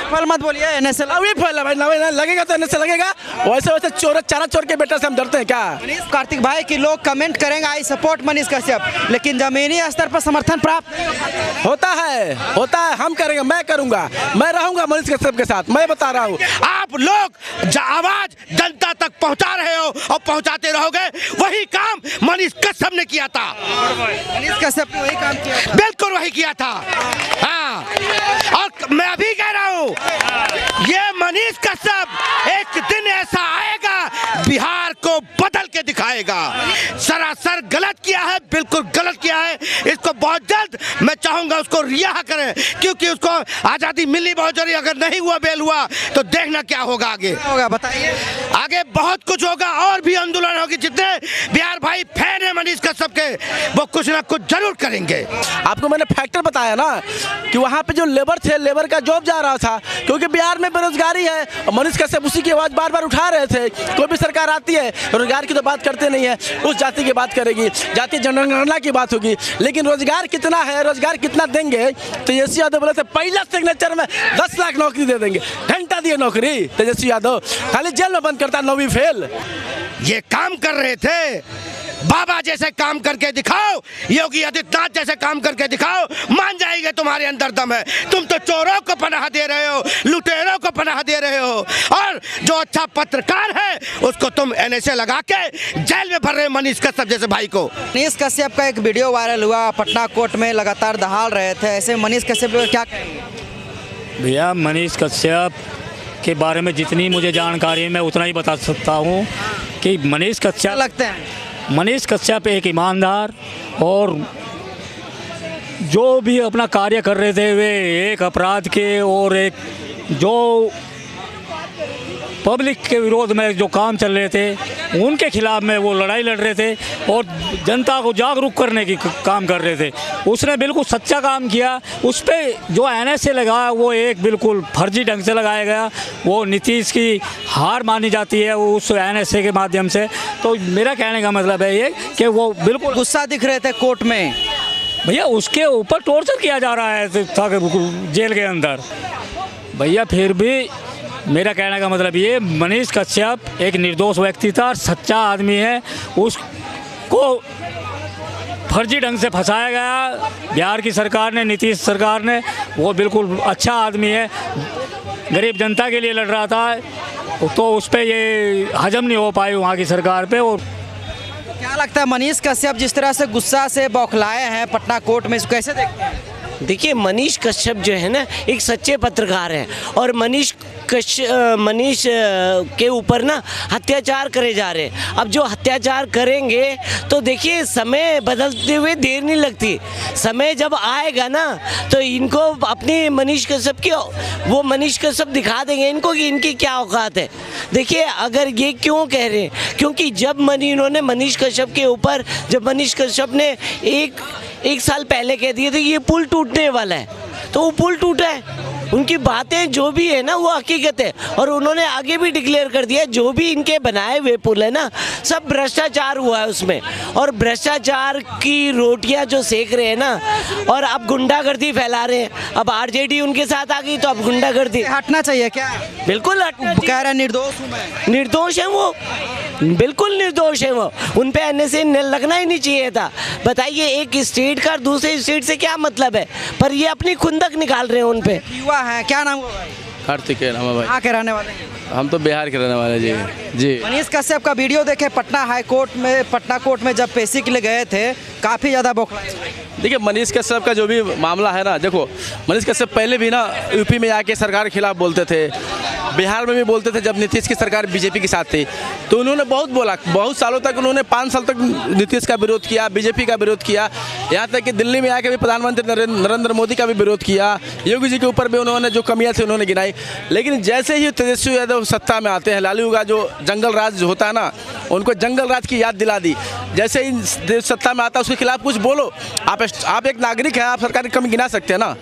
फल मत बोलिए, एनएसए अभी फैला भाई ना लगेगा तो एनएसए लगेगा। वैसे वैसे चोर चारा चोर के बेटा से हम डरते हैं क्या? मनीष कार्तिक भाई कि लोग कमेंट करेंगे आई सपोर्ट मनीष कश्यप, लेकिन जमीनी स्तर पर समर्थन प्राप्त होता है, हम करेंगे, मैं करूंगा, मैं रहूंगा मनीष कश्यप के साथ, मैं बता रहा हूँ। आप लोग आवाज जनता तक पहुंचा रहे हो और पहुंचाते रहोगे। वही काम मनीष कश्यप ने किया था। मनीष कश्यप ने वही काम किया था। बिल्कुल वही किया था। हाँ, और मैं अभी कह रहा हूँ, ये मनीष कश्यप एक दिन ऐसा आएगा बिहार को बदल के दिखाएगा। सरासर गलत किया है, बिल्कुल गलत किया है। इसको बहुत जल्द मैं चाहूंगा उसको रिहा करें, क्योंकि उसको आजादी मिली बहुत जरूरी। अगर नहीं हुआ, बेल हुआ, तो देखना क्या होगा आगे। होगा बताइए। आगे बहुत कुछ होगा, और भी आंदोलन होगी। जितने बिहार भाई फैन है मनीष कश्यप के, वो कुछ ना कुछ जरूर करेंगे। आपको मैंने फैक्टर बताया ना कि वहाँ पे जो लेबर थे, लेबर का जॉब जा रहा था, क्योंकि बिहार में बेरोजगारी है। और मनीष कश्यप उसी की आवाज़ बार बार उठा रहे थे। कोई भी सरकार आती है रोजगार की तो बात करते नहीं है, उस जाति की बात करेगी, जातीय जनगणना की बात होगी, लेकिन रोजगार कितना है, रोजगार कितना देंगे? तेजस्वी यादव बोले थे पहला सिग्नेचर में 10 लाख नौकरी दे देंगे। घंटा दिए नौकरी तेजस्वी यादव, खाली जेल में बंद करता 9वीं फेल। ये काम कर रहे थे, बाबा जैसे काम करके दिखाओ, योगी आदित्यनाथ जैसे काम करके दिखाओ, मान जाएंगे तुम्हारे अंदर दम है। तुम तो चोरों को पनाह दे रहे हो, लुटेरों को पनाह दे रहे हो, और जो अच्छा पत्रकार है उसको तुम एनएसए लगा के जेल में भर रहे हो मनीष कश्यप जैसे भाई को। मनीष कश्यप का एक वीडियो वायरल हुआ, पटना कोर्ट में लगातार दहाड़ रहे थे, ऐसे मनीष कश्यप को क्या कहेंगे? भैया मनीष कश्यप के बारे में जितनी मुझे जानकारी है मैं उतना ही बता सकता हूँ कि मनीष कश्यप लगते हैं मनीष कश्यप एक ईमानदार और जो भी अपना कार्य कर रहे थे वे एक अपराध के और एक जो पब्लिक के विरोध में जो काम चल रहे थे उनके खिलाफ में वो लड़ाई लड़ रहे थे और जनता को जागरूक करने की काम कर रहे थे। उसने बिल्कुल सच्चा काम किया। उस पर जो एनएसए लगा वो एक बिल्कुल फर्जी ढंग से लगाया गया। वो नीतीश की हार मानी जाती है उस एनएसए के माध्यम से। तो मेरा कहने का मतलब है ये कि वो बिल्कुल गुस्सा दिख रहे थे कोर्ट में। भैया उसके ऊपर टॉर्चर किया जा रहा है जेल के अंदर। भैया फिर भी मेरा कहने का मतलब ये मनीष कश्यप एक निर्दोष व्यक्ति था, सच्चा आदमी है। उसको फर्जी ढंग से फंसाया गया बिहार की सरकार ने, नीतीश सरकार ने। वो बिल्कुल अच्छा आदमी है, गरीब जनता के लिए लड़ रहा था, तो उस पर ये हजम नहीं हो पाई वहाँ की सरकार पे। और क्या लगता है मनीष कश्यप जिस तरह से गुस्सा से बौखलाए हैं पटना कोर्ट में, इसको कैसे देखते हैं? देखिए मनीष कश्यप जो है ना एक सच्चे पत्रकार हैं, और मनीष के ऊपर ना अत्याचार करे जा रहे हैं। अब जो अत्याचार करेंगे तो देखिए समय बदलते हुए देर नहीं लगती। समय जब आएगा ना तो इनको अपनी मनीष कश्यप की वो मनीष कश्यप दिखा देंगे इनको कि इनकी क्या औकात है। देखिए अगर ये क्यों कह रहे हैं, क्योंकि जब इन्होंने मनीष कश्यप के ऊपर, जब मनीष कश्यप ने एक साल पहले कह दिए थे ये पुल टूटने वाला है, तो वो पुल टूटा है। उनकी बातें जो भी है ना वो हकीकत है, और उन्होंने आगे भी डिक्लेयर कर दिया जो भी इनके बनाए हुए पुल है ना सब भ्रष्टाचार हुआ है उसमें, और भ्रष्टाचार की रोटियां जो सेक रहे हैं ना, और अब गुंडागर्दी फैला रहे हैं। अब आरजेडी उनके साथ आ गई तो अब गुंडागर्दी हटना चाहिए क्या? बिल्कुल हटना चाहिए। कह रहा निर्दोष हूं मैं। निर्दोष है वो, बिल्कुल निर्दोष है वो। उन पे एनएसए लगना ही नहीं चाहिए था। बताइए एक स्टेट का दूसरे स्टेट से क्या मतलब है, पर ये अपनी खुंदक निकाल रहे हैं उन पे। युवा है, क्या नाम हुआ भाई? कार्तिक है नाम है भाई। कहाँ के रहने वाले हैं? हम तो बिहार के रहने वाले जी। जी मनीष कश्यप का वीडियो देखे पटना कोर्ट में जब पेशी के लिए गए थे, काफ़ी ज़्यादा बौखलाए। देखिए मनीष कश्यप का जो भी मामला है ना, देखो मनीष कश्यप पहले भी ना यूपी में आके सरकार के खिलाफ बोलते थे, बिहार में भी बोलते थे। जब नीतीश की सरकार बीजेपी के साथ थी तो उन्होंने बहुत बोला, बहुत सालों तक उन्होंने 5 साल तक नीतीश का विरोध किया, बीजेपी का विरोध किया, यहाँ तक कि दिल्ली में आके भी प्रधानमंत्री नरेंद्र मोदी का भी विरोध किया। योगी जी के ऊपर भी उन्होंने जो कमियाँ थी उन्होंने गिनाई। लेकिन जैसे ही तेजस्वी यादव सत्ता में आते हैं, लालू का जो जंगल राज होता है ना, उनको जंगल राज की याद दिला दी। जैसे ही देश सत्ता में आता है उसके खिलाफ कुछ बोलो। आप एक नागरिक हैं, आप सरकार की कमी गिना सकते हैं ना।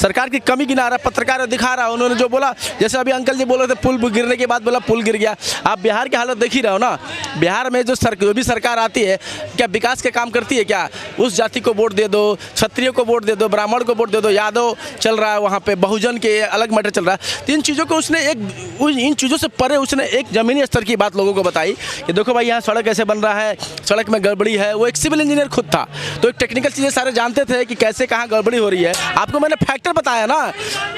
सरकार की कमी गिना रहा है, पत्रकार दिखा रहा है। उन्होंने जो बोला, जैसे अभी अंकल जी बोल रहे थे पुल गिरने के बाद बोला पुल गिर गया। आप बिहार की हालत देख ही रहे हो ना। बिहार में जो भी सरकार आती है, क्या विकास के काम करती है क्या? उस जाति को वोट दे दो, क्षत्रिय को वोट दे दो, ब्राह्मण को वोट दे दो, यादव चल रहा है वहाँ पे, बहुजन के अलग मैटर चल रहा है। तो इन चीज़ों को उसने इन चीज़ों से परे उसने एक ज़मीनी स्तर की बात लोगों को बताई कि देखो भाई यहाँ सड़क कैसे बन रहा है, सड़क में गड़बड़ी है। वो एक सिविल इंजीनियर खुद था, तो एक टेक्निकल चीज़ें सारे जानते थे कि कैसे कहाँ गड़बड़ी हो रही है। आपको मैंने फैक्टर बताया ना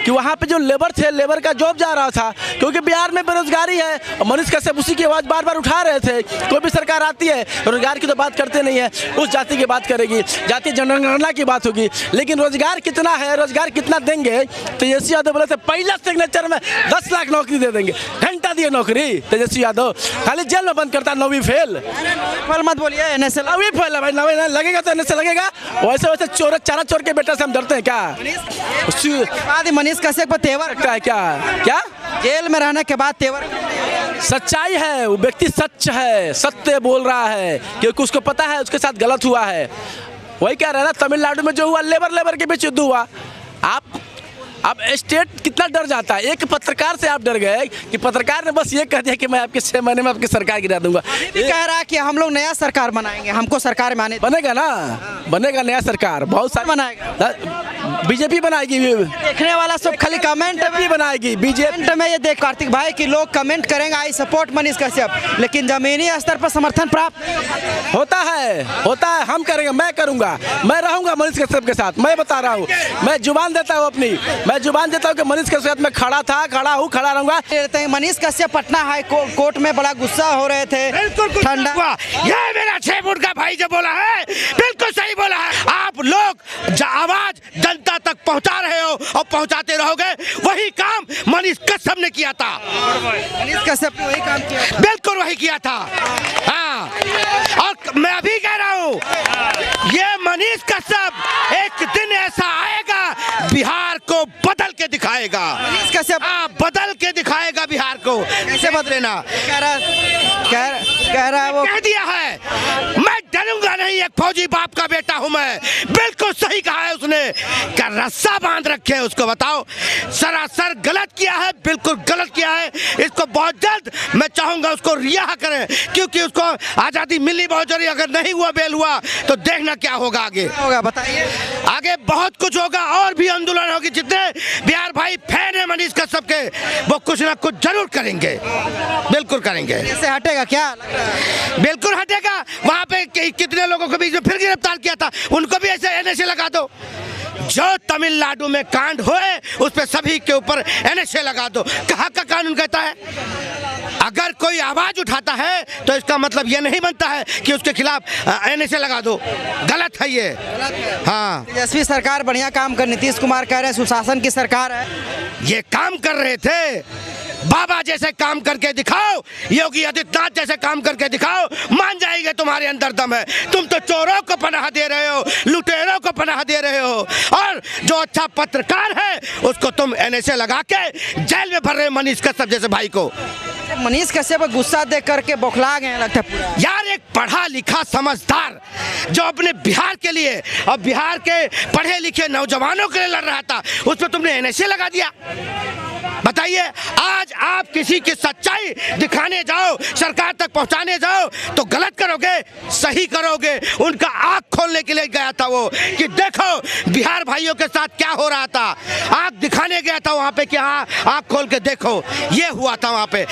कि वहाँ पे जो लेबर थे, लेबर का जॉब जा रहा था, क्योंकि बिहार में बेरोजगारी है। और मनीष कश्यप उसी की आवाज़ बार बार उठा रहे थे। कोई भी सरकार आती है रोजगार की तो बात करते नहीं है, उस जाति की बात करेगी, जातीय जनगणना की बात होगी, लेकिन रोजगार कितना है, रोजगार कितना देंगे? तेजस्वी यादव बोले थे पहला सिग्नेचर में 10 लाख नौकरी दे देंगे। घंटा दिए नौकरी तेजस्वी यादव, खाली जेल में बंद करता, 9वीं फेल। फल मत बोलिए, एनएसए 9वीं फेल है भाई, 9वीं लगेगा तो एनएसए लगेगा। वैसे वैसे चोर चारा चोर के बेटा से हम डरते हैं क्या? बाद मनीष कश्यप को तेवर लगता है क्या? क्या जेल में रहने के बाद तेवर सच्चाई है? वो व्यक्ति सच है, सत्य बोल रहा है, क्योंकि उसको पता है उसके साथ गलत हुआ है। वही कह रहा है ना, तमिलनाडु में जो हुआ लेबर के बीच युद्ध हुआ। आप स्टेट कितना डर जाता है। एक पत्रकार से आप डर गए कि पत्रकार ने बस ये कह दिया कि मैं आपके 6 महीने में आपकी सरकार गिरा दूंगा। ये कह रहा है कि हम लोग नया सरकार बनाएंगे, हमको सरकार में आने बनेगा ना, बनेगा नया सरकार, बहुत सारी बनाएगा। बीजेपी बनाएगी। देखने वाला सब खाली कमेंट भी बनाएगी बीजेपी में। ये देख कार्तिक भाई कि लोग कमेंट करेंगे आई सपोर्ट मनीष कश्यप, लेकिन जमीनी स्तर पर समर्थन प्राप्त होता है। हम करेंगे, मैं करूंगा, मैं रहूंगा मनीष कश्यप के साथ। मैं बता रहा हूँ, मैं जुबान देता हूँ अपनी, मैं जुबान देता हूँ कि मनीष कश्यप में खड़ा रहूंगा। मनीष कश्यप पटना हाई कोर्ट में बड़ा गुस्सा हो रहे थे। ठंडा ये मेरा 6 फुट का भाई जो बोला है बिल्कुल सही बोला है। आप लोग आवाज जनता तक पहुंचा रहे हो और पहुंचाते रहोगे। वही काम मनीष कश्यप ने किया था। मनीष कश्यप ने वही काम किया था, बिल्कुल वही किया था। हाँ, और मैं अभी कह रहा हूँ, ये मनीष कश्यप एक दिन ऐसा आएगा बिहार को बदल के दिखाएगा। मनीष कश्यप बदल के दिखाएगा बिहार को। कैसे बदलेना? कह रहा है वो, कह दिया है मैं डरूंगा नहीं, एक फौजी बाप का बेटा हूं मैं। बिल्कुल सही कहा है उसने। क्या रस्सा बांध रखे है उसको बताओ। सरासर गलत किया है, बिल्कुल गलत किया है। इसको बहुत जल्द मैं चाहूंगा उसको रिहा करें, क्योंकि उसको आजादी मिलनी बहुत जरूरी। अगर नहीं हुआ, बेल हुआ तो देखना क्या होगा आगे। होगा बताइए। आगे बहुत कुछ होगा, और भी आंदोलन होगी। जितने बिहार भाई फैन है मनीष कश्यप के, वो कुछ ना कुछ जरूर करेंगे, बिल्कुल करेंगे। इससे हटेगा क्या? बिल्कुल हटेगा। वहां पे कितने लोगों को बीच में फिर गिरफ्तार किया था, उनको भी ऐसे एनएसए लगा दो। जो तमिलनाडु में कांड हुए उस पे सभी के ऊपर एनएसए लगा दो। कहाँ का कानून कहता है? अगर कोई आवाज उठाता है तो इसका मतलब ये नहीं बनता है कि उसके खिलाफ एनएसए लगा दो। गलत है ये। हाँ, तेजस्वी सरकार बढ़िया काम कर, नीतीश कुमार कह रहे हैं सुशासन की सरकार है। ये काम कर रहे थे। बाबा जैसे काम करके दिखाओ, योगी आदित्यनाथ जैसे काम करके दिखाओ, मान जाएंगे तुम्हारे अंदर दम है। तुम तो चोरों को पनाह दे रहे हो, लुटेरों को पनाह दे रहे हो, और जो अच्छा पत्रकार है उसको तुम एनएसए लगा के जेल में भर रहे हो मनीष कश्यप जैसे भाई को। मनीष कश्यप को गुस्सा देख करके बौखला गए लगता है पूरा। यार, एक पढ़ा लिखा समझदार जो अपने बिहार के लिए और बिहार के पढ़े लिखे नौजवानों के लिए लड़ रहा था, उस पर तुमने एनएसए लगा दिया। बताइए, आज आप किसी की सच्चाई दिखाने जाओ, सरकार तक पहुंचाने जाओ तो गलत करोगे, सही करोगे। उनका आंख खोलने के लिए गया था वो, कि देखो बिहार भाइयों के साथ क्या हो रहा था। आंख दिखाने गया था वहां पे कि हाँ आंख खोल के देखो, ये हुआ था वहां पे।